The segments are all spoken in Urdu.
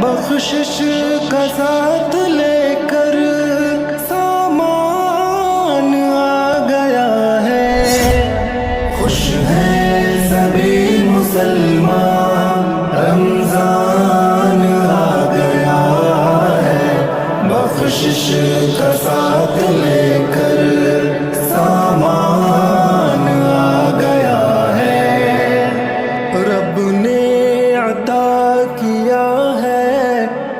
بخشش کا ساتھ لے کر سامان آ گیا ہے. خوش ہیں سبھی مسلمان رمضان آ گیا ہے. بخشش کا ساتھ لے کر سامان آ گیا ہے. رب نے عطا کیا ہے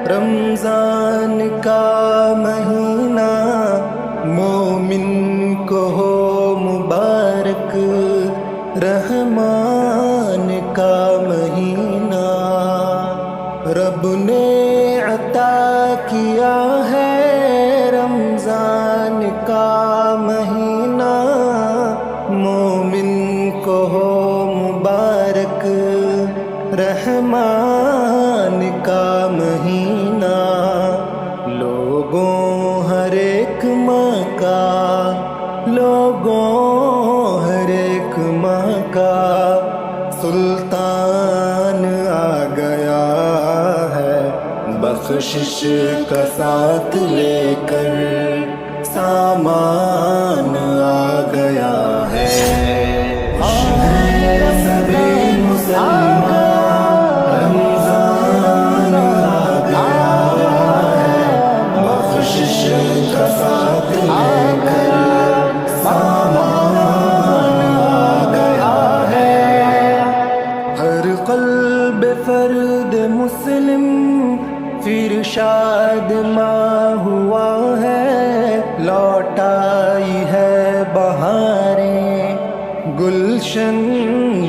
رمضان کا مہینہ. مومن کو ہو مبارک رحمان کا مہینہ. رب نے عطا کیا ہے رمضان کا مہینہ. مومن کو ہو مبارک رحمان کا مہینہ. لوگوں ہر ایک ماہ کا ہر ایک ماہ کا سلطان آ گیا ہے. بخشش کا ساتھ لے کر سامان آ گیا ہے. سبھی مسلمان رمضان آ گیا ہے. بخشش کا ساتھ لے کر سامان آ گیا ہے. ہر قلب فرد مسلم پھر شادماں ہوا ہے. لوٹ آئی ہے بہاریں گلشن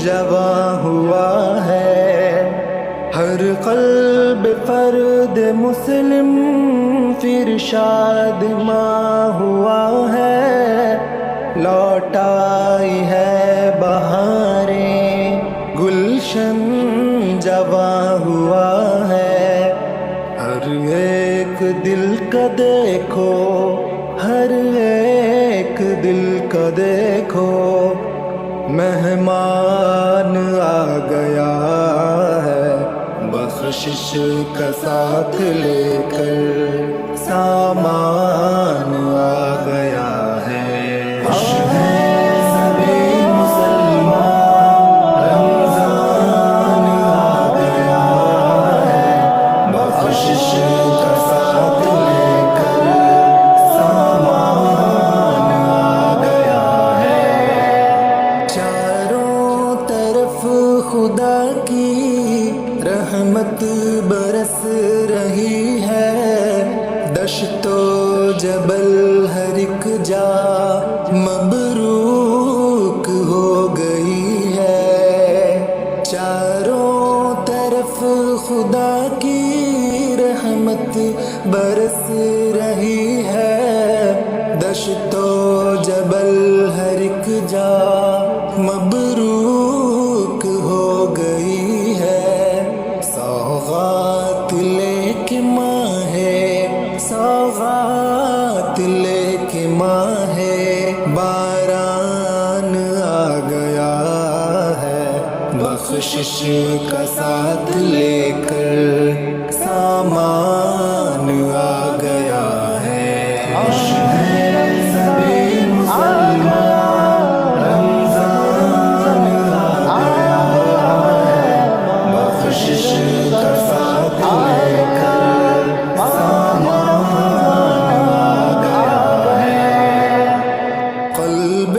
جواں ہوا ہے. ہر قلب فرد مسلم پھر شادماں ہوا ہے. لوٹ آئی ہے بہاریں گلشن جواں ہوا ہے. ہر ایک دل کا دیکھو ہر ایک دل کا دیکھو مہمان آ گیا ہے. بخشش کا ساتھ لے کر سامان آ گیا ہے. خوش ہیں سبھی مسلمان رمضان آ گیا ہے. بخشش کا ساتھ لے کر سامان آ گیا ہے. چاروں طرف خدا کی رحمت برس رہی ہے. دشت و جبل ہر ایک جا مبروک ہو گئی ہے. چاروں طرف خدا کی رحمت برس رہی ہے. دشت و جبل ہر ایک جا مبروک ہو گئی ہے. سوغات لے کے ماہ سوغات لے کے ماہ باران آ گیا ہے. بخشش کا ساتھ لے کر سامان آ گیا ہے. خوش ہیں سبھی مسلمان رمضان آ گیا ہے. بخشش کا ساتھ لے کر سامان آ گیا ہے. قلب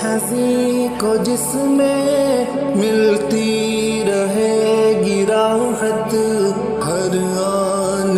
حزین کو جس میں ملتی رہے گی راحت. ہر آن